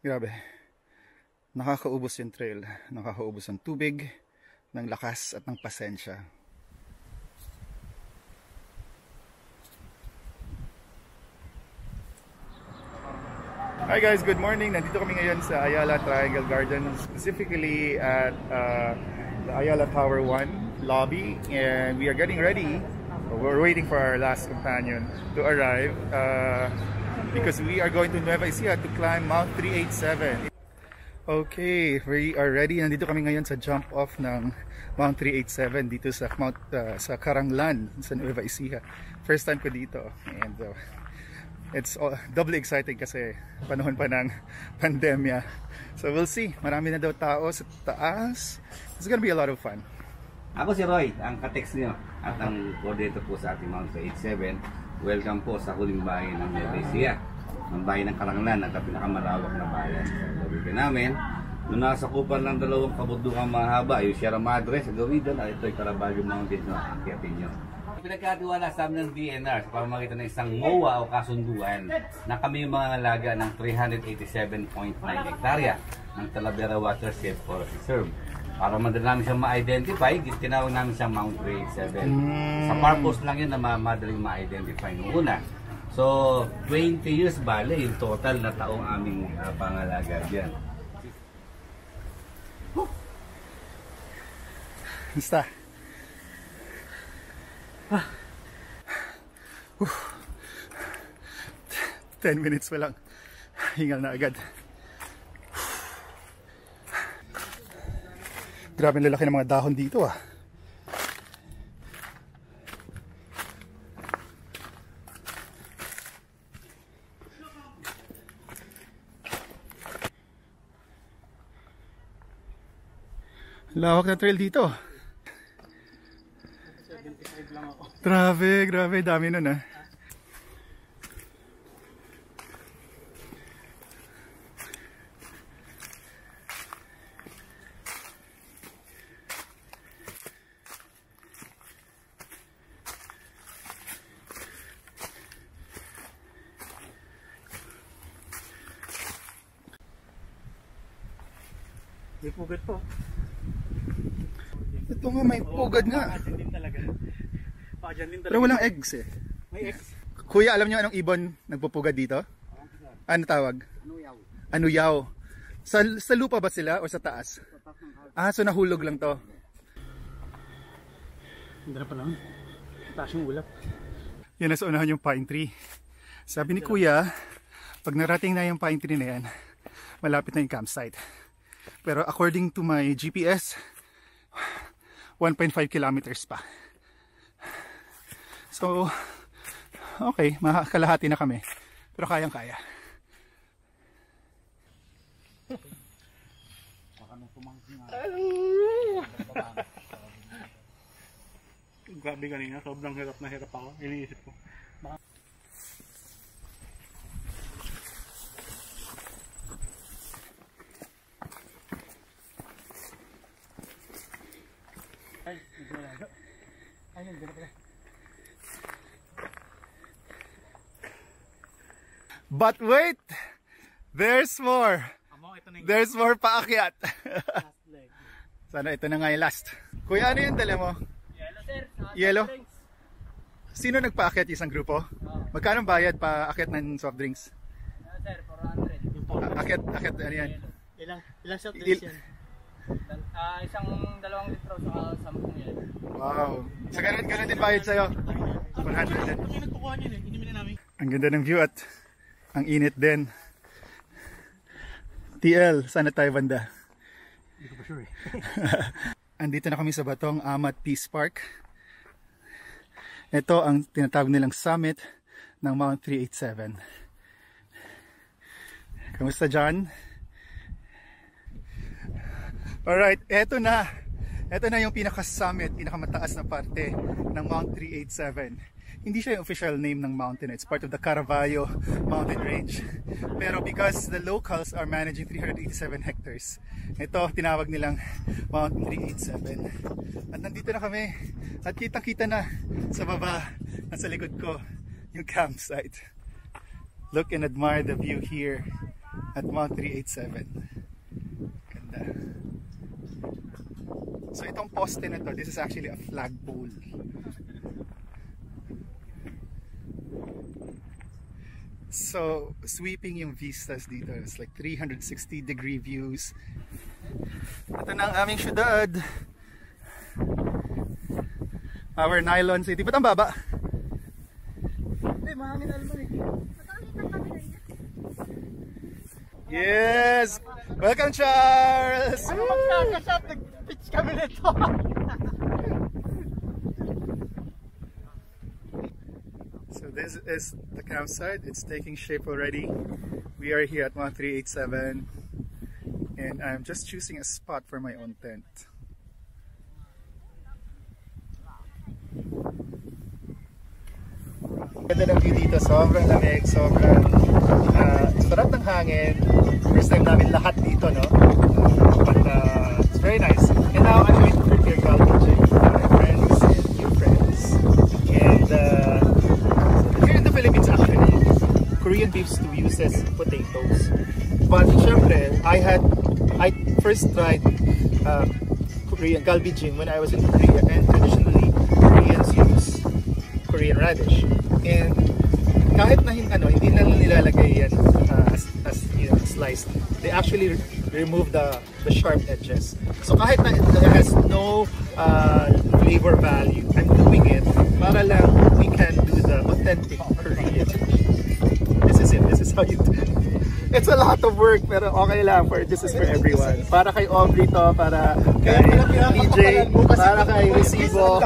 Grabe. Nakakaubos yung trail. Nakakaubos ng tubig, ng lakas at ng pasensya. Hi guys, good morning. Nandito kami ngayon sa Ayala Triangle Garden, specifically at the Ayala Tower 1 lobby, and we are getting ready. We're waiting for our last companion to arrive because we are going to Nueva Ecija to climb Mount 387. Okay, we are ready. Nandito kami ngayon sa jump off ng Mount 387 dito sa sa Caranglan sa Nueva Ecija. First time ko dito, and it's doubly exciting kasi panahon pa ng pandemya. So we'll see. Marami na daw tao sa taas. It's gonna be a lot of fun. Ako si Roy, ang ka-text niyo at ang coordinator po sa ating Mount 387. Welcome po sa huling bayan ng Nueva Ecija, ang bayan ng Caranglan at ang pinakamalawak na bayan sa lugar namin. Nung nasa kupal ng dalawang kabundukang mahaba, yung Sierra Madre sa gawin at ito ay Caraballo Mountain na akyatin nyo. Pinagkatiwala sa amin ng DNR sa pamamagitan ng isang MOA o kasunduan na kami yung mga ngalaga ng 387.9 hektarya ng Talavera Watershed Forest Reserve. Para madali namin siyang ma-identify, tinawag namin siyang Mount 387. Sa purpose lang yun na madaling ma-identify noong una. So, 20 years bale yung total na taong aming pangalaga dyan. Basta. 10 minutes pa lang, hingal na agad. Grabe ang lalaki ng mga dahon dito ah. Lawak na trail dito. Grabe, dami nun ah. May pugad po. Ito nga, may pugad nga. Pero walang eggs eh. May eggs. Kuya, alam niyo anong ibon nagpupugad dito? Ano tawag? Anuyaw. Anuyaw. Sa lupa ba sila o sa taas? Ah, so nahulog lang to. Hindi na pa lang. Taas yung ulap. Yan, nasa unahan yung pine tree. Sabi ni Kuya, pag narating na yung pine tree na yan, malapit na yung campsite. Pero according to my GPS, 1.5 kilometers pa. So, okay, makakalahati na kami. Pero kayang-kaya. Grabe kanina, sobrang hirap na hirap ako. Iniisip ko. But wait! There's more! There's more paakyat! Sana ito na nga yung last. Kuya, ano yung dala mo? Yellow, sir. Yellow? Sino nagpaakyat, isang grupo? Magkano bayad paakyat ng soft drinks? Sir, 400. Akyat, ano yan? Ilang soft drinks yan? Isang 2 litro sa 10 yan. Wow. Sa ganun din bayad sa'yo? 100 din. Ang nagkukuha niyan eh, hindi na namin. Ang ganda ng view at ang init din. TL, sana tayo banda? Hindi ko pa sure eh. Andito na kami sa Batong Amat Peace Park. Ito ang tinatawag nilang summit ng Mount 387. Kamusta dyan? Alright, eto na. Ito na yung pinaka-summit, pinakamataas na parte ng Mount 387. Hindi siya yung official name ng mountain. It's part of the Caraballo mountain range. Pero because the locals are managing 387 hectares, ito tinawag nilang Mount 387. At nandito na kami. At kitang-kita na sa baba, nasa likod ko, yung campsite. Look and admire the view here at Mount 387. Ganda. So itong poste na to, this is actually a flagpole. So sweeping yung vistas dito. It's like 360-degree views. Ito na ang aming syudad. Our nylon city. Ba't ang baba? Mahangin alman eh. Yes! Welcome, Charles! Magkakasap, nag-pitch kami nito. So this is the campsite. It's taking shape already. We are here at 1387 and I'm just choosing a spot for my own tent. Ganda ng view dito, sobrang lamig, sobrang sarap ng hangin. First time namin lahat dito, no? But it's very nice. And now I'm going to prepare galvijing with my friends and new friends. And here in the Philippines actually, Korean beef stew uses potatoes. But syempre, I first tried Korean galvijing when I was in Korea, and traditionally Koreans use Korean radish. And kahit na hindi na nilalagay yan as you know, sliced, they actually remove the sharp edges. So kahit na it has no flavor value, I'm doing it para lang we can do the authentic Korean. This is it. This is how you do it. It's a lot of work pero okay lang, this is for everyone. Para kay Aubrey to, para kay DJ, para kay Resibo.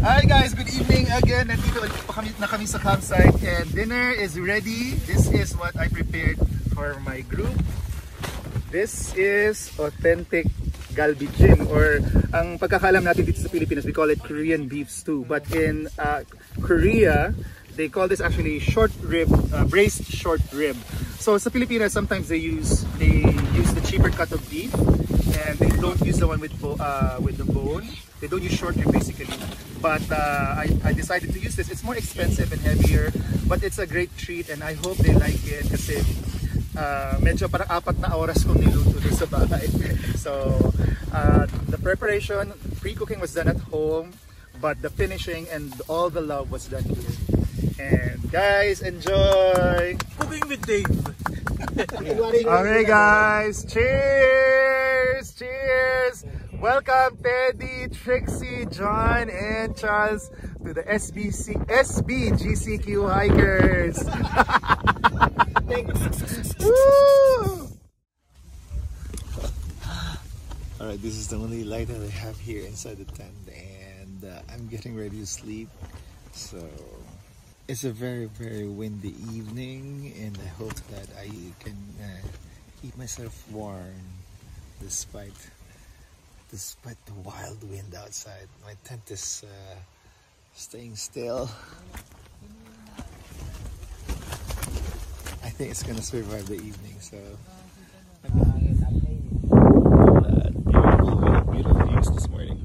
Hi guys, good evening again. Nandito ulit na kami sa campsite and dinner is ready. This is what I prepared for my group. This is authentic galvijing, or ang pagkakalam natin dito sa Pilipinas, we call it Korean beef stew. But in Korea, they call this actually short rib, braised short rib. So sa Pilipinas, sometimes they use the cheaper cut of beef, and they don't use the one with the bone. They don't use short rib basically. But I decided to use this. It's more expensive and heavier, but it's a great treat and I hope they like it kasi medyo parang 4 na oras kong niluto dito sa bahay. So the preparation, pre-cooking was done at home, but the finishing and all the love was done here. And guys, enjoy! Cooking with Dave. Okay guys, cheers! Cheers! Welcome Teddy, Trixie, John, and Charles to the SBGCQ hikers. Woo! Alright, this is the only light that I have here inside the tent, and I'm getting ready to sleep. So it's a very, very windy evening, and I hope that I can keep myself warm despite the wild wind outside. My tent is staying still. I think it's gonna survive the evening, so beautiful views this morning.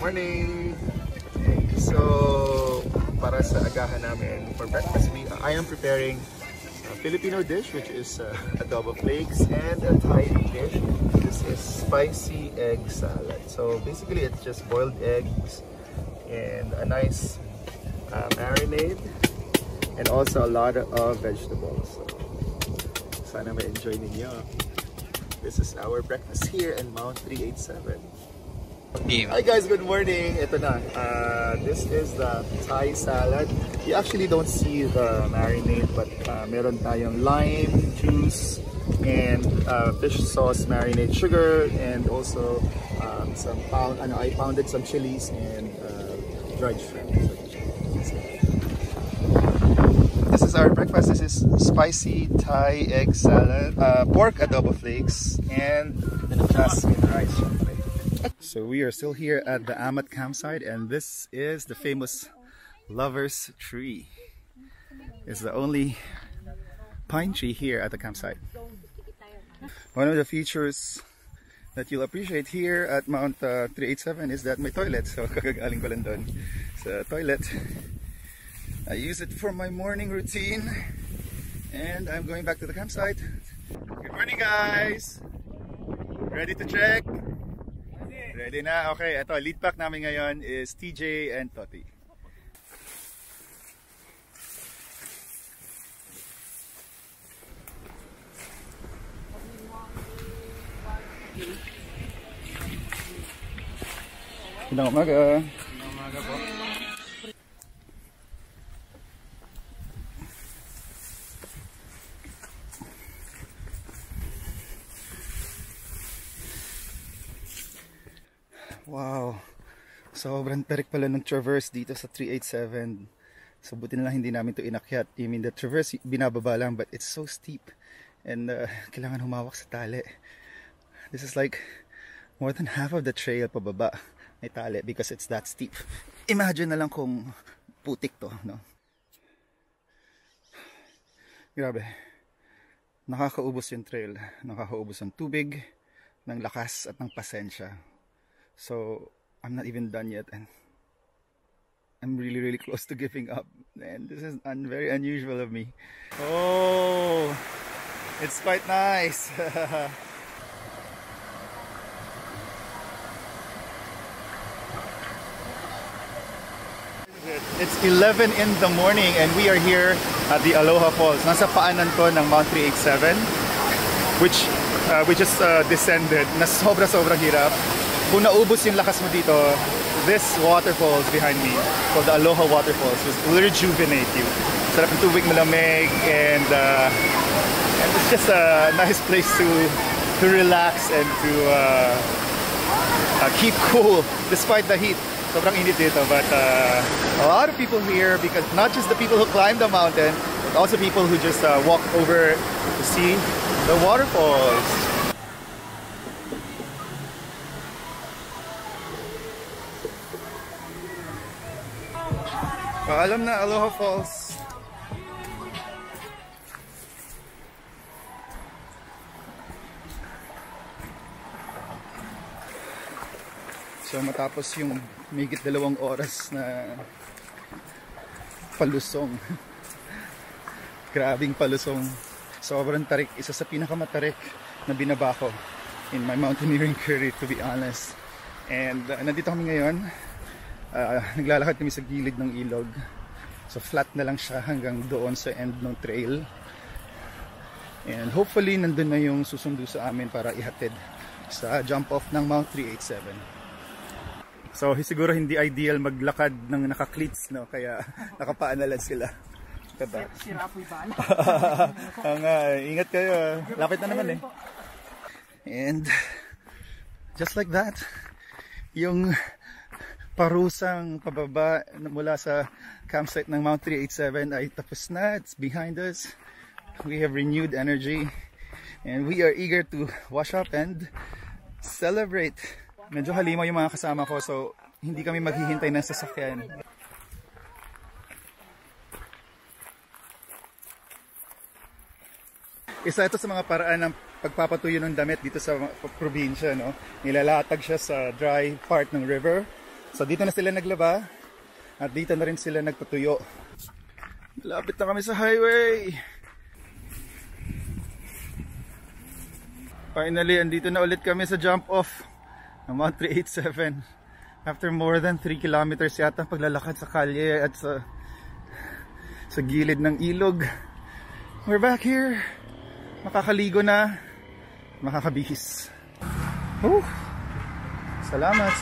Morning! So, para sa agahan namin for breakfast, I am preparing a Filipino dish, which is adobo flakes, and a Thai dish. This is spicy egg salad. So basically, it's just boiled eggs and a nice marinade, and also a lot of vegetables. So, sana ma-enjoy ninyo. This is our breakfast here in Mount 387. Hi guys, good morning. Ito na. This is the Thai salad. You actually don't see the marinade, but meron tayong lime juice and fish sauce marinade, sugar, and also I pounded some chilies and dried shrimp. This is our breakfast. This is spicy Thai egg salad, pork adobo flakes, and jasmine rice. So we are still here at the Amat campsite, and this is the famous Lover's Tree. It's the only pine tree here at the campsite. One of the features that you'll appreciate here at Mount 387 is that may toilet. So kakagaling ko lang doon sa toilet. I use it for my morning routine, and I'm going back to the campsite. Good morning, guys! Ready to trek? Ready na? Okay, ito, lead pack namin ngayon is TJ and Toti. Magandang umaga. Magandang umaga po. Wow, sobrang tarik pala ng traverse dito sa 387. So buti na lang hindi namin to inakyat. I mean, the traverse binababa lang, but it's so steep and kailangan humawak sa tali. This is like more than half of the trail pababa may tali because it's that steep. Imagine na lang kung putik to, no? Grabe, nakakaubos yung trail, nakakaubos ng tubig, ng lakas at ng pasensya. So I'm not even done yet, and I'm really close to giving up, and this is very unusual of me. Oh, it's quite nice. It's 11 in the morning and we are here at the Aloha Falls. Nasa paanan to ng Mount 387, which we just descended na sobrang hirap. Kung naubos yung lakas mo dito, this waterfalls behind me, called the Aloha Waterfalls, will rejuvenate you. Sarap ng tubig, malamig, and it's just a nice place to relax and to keep cool despite the heat. Sobrang init dito, but a lot of people here, because not just the people who climb the mountain, but also people who just walk over to see the waterfalls. Paalam na, Aloha Falls. So matapos yung mahigit 2 oras na palusong, grabing palusong, sobrang tarik, isa sa pinakamatarik na binaba ko in my mountaineering career, to be honest. And nandito kami ngayon. Naglalakad kami sa gilid ng ilog, so flat na lang siya hanggang doon sa end ng trail, and hopefully nandun na yung susundo sa amin para ihatid sa jump off ng Mount 387. So siguro hindi ideal maglakad ng naka-cleats, no? Kaya nakapaanalan sila. Sirapoy ba? Ingat kayo, lapit na naman eh. And just like that, yung parusang pababa mula sa campsite ng Mount 387 ay tapos na. It's behind us. We have renewed energy and we are eager to wash up and celebrate. Medyo halimaw yung mga kasama ko, so hindi kami maghihintay ng sasakyan. Isa ito sa mga paraan ng pagpapatuyo ng damit dito sa probinsya, no? Nilalatag siya sa dry part ng river. So dito na sila naglaba at dito na rin sila nagpatuyo. Lapit na kami sa highway. Finally, andito na ulit kami sa jump off ng Mount 387. After more than 3 kilometers yata paglalakad sa kalye at sa gilid ng ilog. We're back here. Makakaligo na, makakabihis. Salamat.